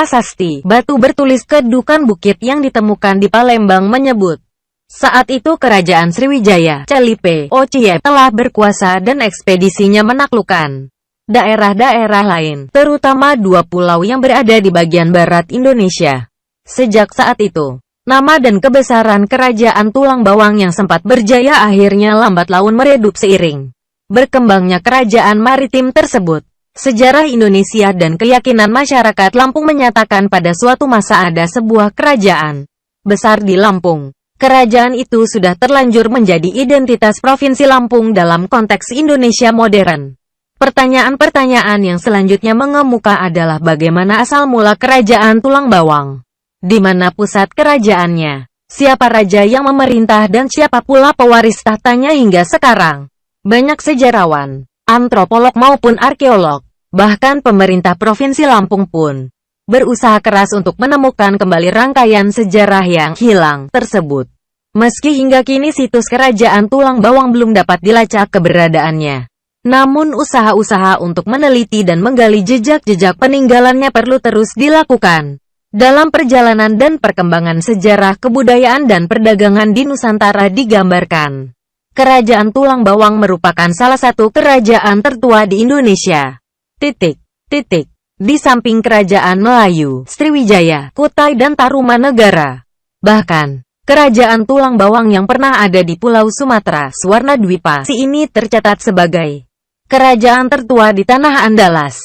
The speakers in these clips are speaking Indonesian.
prasasti batu bertulis kedudukan bukit yang ditemukan di Palembang menyebut, saat itu Kerajaan Sriwijaya Calipe Ocie telah berkuasa dan ekspedisinya menaklukkan daerah-daerah lain, terutama 2 pulau yang berada di bagian barat Indonesia. Sejak saat itu, nama dan kebesaran Kerajaan Tulang Bawang yang sempat berjaya akhirnya lambat laun meredup seiring berkembangnya kerajaan maritim tersebut. Sejarah Indonesia dan keyakinan masyarakat Lampung menyatakan pada suatu masa ada sebuah kerajaan besar di Lampung. Kerajaan itu sudah terlanjur menjadi identitas Provinsi Lampung dalam konteks Indonesia modern. Pertanyaan-pertanyaan yang selanjutnya mengemuka adalah bagaimana asal mula Kerajaan Tulang Bawang? Di mana pusat kerajaannya? Siapa raja yang memerintah dan siapa pula pewaris tahtanya hingga sekarang? Banyak sejarawan, antropolog maupun arkeolog, bahkan pemerintah Provinsi Lampung pun berusaha keras untuk menemukan kembali rangkaian sejarah yang hilang tersebut. Meski hingga kini situs Kerajaan Tulang Bawang belum dapat dilacak keberadaannya, namun usaha-usaha untuk meneliti dan menggali jejak-jejak peninggalannya perlu terus dilakukan. Dalam perjalanan dan perkembangan sejarah kebudayaan dan perdagangan di Nusantara digambarkan, Kerajaan Tulang Bawang merupakan salah satu kerajaan tertua di Indonesia. Di samping Kerajaan Melayu, Sriwijaya, Kutai dan Tarumanegara. Bahkan, Kerajaan Tulang Bawang yang pernah ada di Pulau Sumatera, Suwarnadwipa, ini tercatat sebagai kerajaan tertua di Tanah Andalas.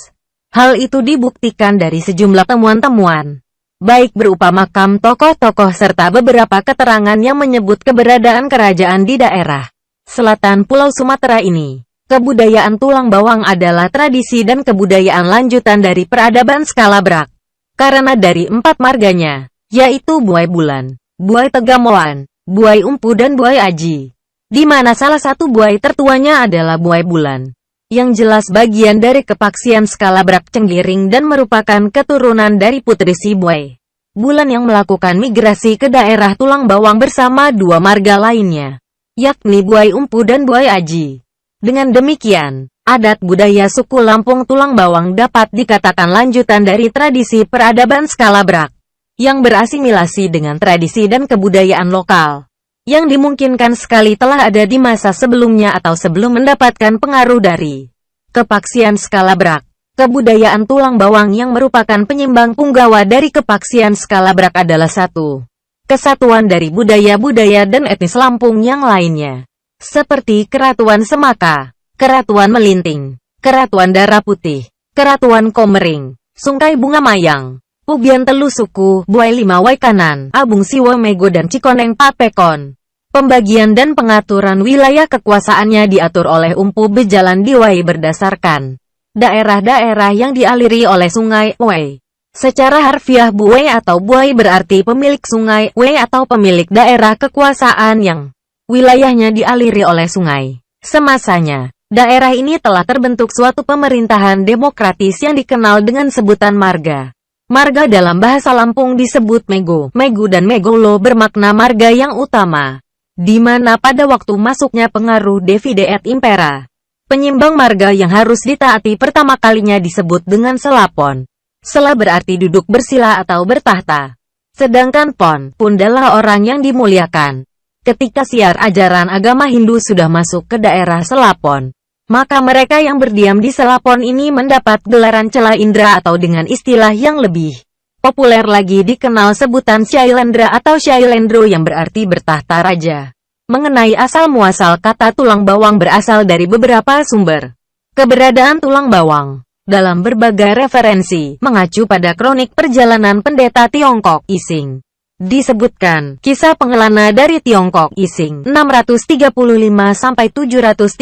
Hal itu dibuktikan dari sejumlah temuan-temuan, baik berupa makam tokoh-tokoh serta beberapa keterangan yang menyebut keberadaan kerajaan di daerah selatan Pulau Sumatera ini. Kebudayaan Tulang Bawang adalah tradisi dan kebudayaan lanjutan dari peradaban Skalabrak. Karena dari 4 marganya, yaitu Buai Bulan, Buai Tegamoan, Buai Umpu dan Buai Aji, di mana salah satu buai tertuanya adalah Buai Bulan, yang jelas bagian dari kepaksian Skalabrak Cenggiring dan merupakan keturunan dari putri si Buai Bulan yang melakukan migrasi ke daerah Tulang Bawang bersama 2 marga lainnya, yakni Buai Umpu dan Buai Aji. Dengan demikian, adat budaya suku Lampung Tulang Bawang dapat dikatakan lanjutan dari tradisi peradaban Skalabrak, yang berasimilasi dengan tradisi dan kebudayaan lokal, yang dimungkinkan sekali telah ada di masa sebelumnya atau sebelum mendapatkan pengaruh dari kepaksian Skalabrak. Kebudayaan Tulang Bawang yang merupakan penyimbang punggawa dari kepaksian Skalabrak adalah satu kesatuan dari budaya-budaya dan etnis Lampung yang lainnya, seperti Keratuan Semaka, Keratuan Melinting, Keratuan Darah Putih, Keratuan Komering, Sungkai Bunga Mayang, Pubian Telu Suku, Buai Lima Waikanan, Abung Siwo Mego dan Cikoneng Papekon. Pembagian dan pengaturan wilayah kekuasaannya diatur oleh Umpu Bejalan Diwai berdasarkan daerah-daerah yang dialiri oleh Sungai Wei. Secara harfiah Buai atau Buai berarti pemilik sungai, Wei atau pemilik daerah kekuasaan yang wilayahnya dialiri oleh sungai. Semasanya, daerah ini telah terbentuk suatu pemerintahan demokratis yang dikenal dengan sebutan marga. Marga dalam bahasa Lampung disebut Mego. Mego dan Megolo bermakna marga yang utama, di mana pada waktu masuknya pengaruh Divide et Impera, penyimbang marga yang harus ditaati pertama kalinya disebut dengan Selapon. Sela berarti duduk bersila atau bertahta, sedangkan Pon pun adalah orang yang dimuliakan. Ketika siar ajaran agama Hindu sudah masuk ke daerah Selapon, maka mereka yang berdiam di Selapon ini mendapat gelaran Cela Indra atau dengan istilah yang lebih populer lagi dikenal sebutan Syailendra atau Syailendro yang berarti bertahta raja. Mengenai asal-muasal kata tulang bawang berasal dari beberapa sumber. Keberadaan tulang bawang dalam berbagai referensi mengacu pada kronik perjalanan pendeta Tiongkok Ising. Disebutkan, kisah pengelana dari Tiongkok Ising 635-713.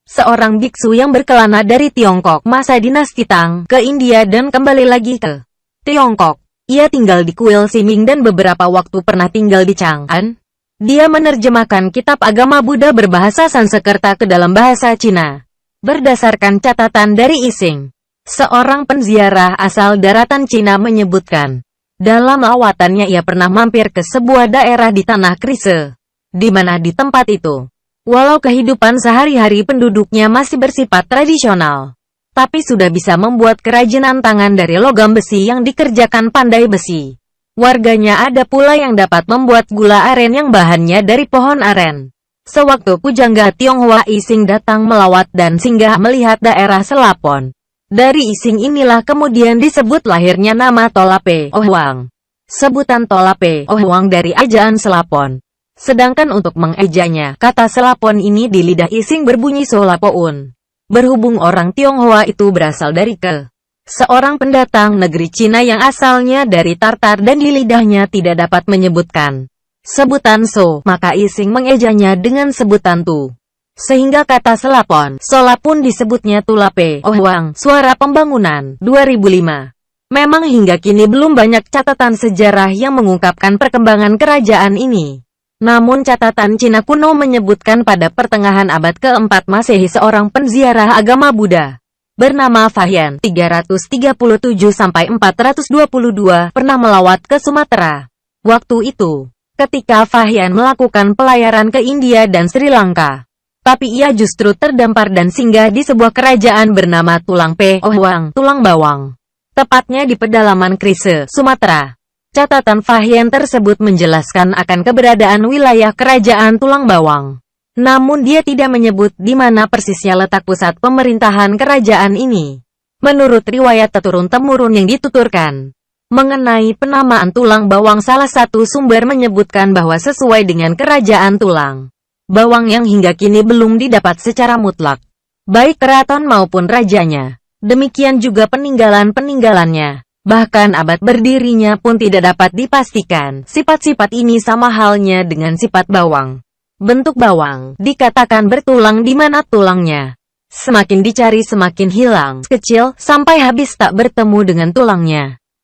Seorang biksu yang berkelana dari Tiongkok masa dinasti Tang ke India dan kembali lagi ke Tiongkok. Ia tinggal di kuil Siming dan beberapa waktu pernah tinggal di Chang'an. Dia menerjemahkan kitab agama Buddha berbahasa Sanskerta ke dalam bahasa Cina. Berdasarkan catatan dari Ising, seorang penziarah asal daratan Cina menyebutkan, dalam lawatannya ia pernah mampir ke sebuah daerah di tanah Krise, di mana di tempat itu, walau kehidupan sehari-hari penduduknya masih bersifat tradisional, tapi sudah bisa membuat kerajinan tangan dari logam besi yang dikerjakan pandai besi. Warganya ada pula yang dapat membuat gula aren yang bahannya dari pohon aren. Sewaktu pujangga Tionghoa Ising datang melawat dan singgah melihat daerah Selapon. Dari Ising inilah kemudian disebut lahirnya nama Tolape Ohwang. Sebutan Tolape Ohwang dari ejaan Selapon. Sedangkan untuk mengejanya, kata Selapon ini di lidah Ising berbunyi Solapoun. Berhubung orang Tionghoa itu berasal dari seorang pendatang negeri Cina yang asalnya dari Tartar dan di lidahnya tidak dapat menyebutkan sebutan So, maka Ising mengejanya dengan sebutan Tu. Sehingga kata Selapon, Sola pun disebutnya Tulape Ohwang. Suara Pembangunan, 2005. Memang hingga kini belum banyak catatan sejarah yang mengungkapkan perkembangan kerajaan ini. Namun catatan Cina kuno menyebutkan pada pertengahan abad ke-4 Masehi seorang penziarah agama Buddha bernama Fahian 337–422 pernah melawat ke Sumatera. Waktu itu, ketika Fahian melakukan pelayaran ke India dan Sri Lanka, tapi ia justru terdampar dan singgah di sebuah kerajaan bernama Tulangpe Ohwang, Tulang Bawang. Tepatnya di pedalaman Krise, Sumatera. Catatan Fahian tersebut menjelaskan akan keberadaan wilayah kerajaan Tulang Bawang. Namun dia tidak menyebut di mana persisnya letak pusat pemerintahan kerajaan ini. Menurut riwayat turun-temurun yang dituturkan mengenai penamaan Tulang Bawang, salah satu sumber menyebutkan bahwa sesuai dengan kerajaan Tulang Bawang yang hingga kini belum didapat secara mutlak, baik keraton maupun rajanya. Demikian juga peninggalan-peninggalannya. Bahkan abad berdirinya pun tidak dapat dipastikan. Sifat-sifat ini sama halnya dengan sifat bawang. Bentuk bawang dikatakan bertulang di mana tulangnya semakin dicari semakin hilang, kecil, sampai habis tak bertemu dengan tulangnya.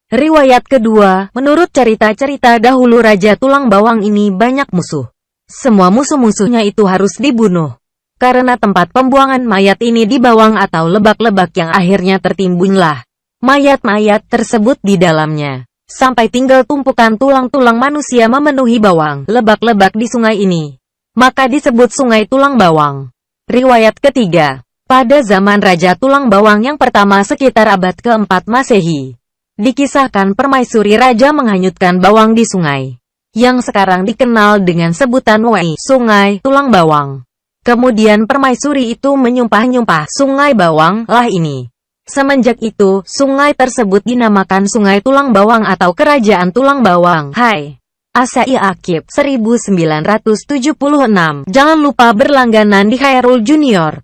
Riwayat kedua, menurut cerita-cerita dahulu Raja Tulang Bawang ini banyak musuh. Semua musuh-musuhnya itu harus dibunuh. Karena tempat pembuangan mayat ini di bawang atau lebak-lebak yang akhirnya tertimbunlah mayat-mayat tersebut di dalamnya. Sampai tinggal tumpukan tulang-tulang manusia memenuhi bawang, lebak-lebak di sungai ini. Maka disebut Sungai Tulang Bawang. Riwayat ketiga, pada zaman Raja Tulang Bawang yang pertama sekitar abad ke-4 Masehi, dikisahkan permaisuri raja menghanyutkan bawang di sungai, yang sekarang dikenal dengan sebutan Wei, Sungai Tulang Bawang. Kemudian permaisuri itu menyumpah-nyumpah Sungai Bawang lah ini. Semenjak itu, sungai tersebut dinamakan Sungai Tulang Bawang atau Kerajaan Tulang Bawang. Hai, Asai Akib 1976. Jangan lupa berlangganan di Khairul Junior.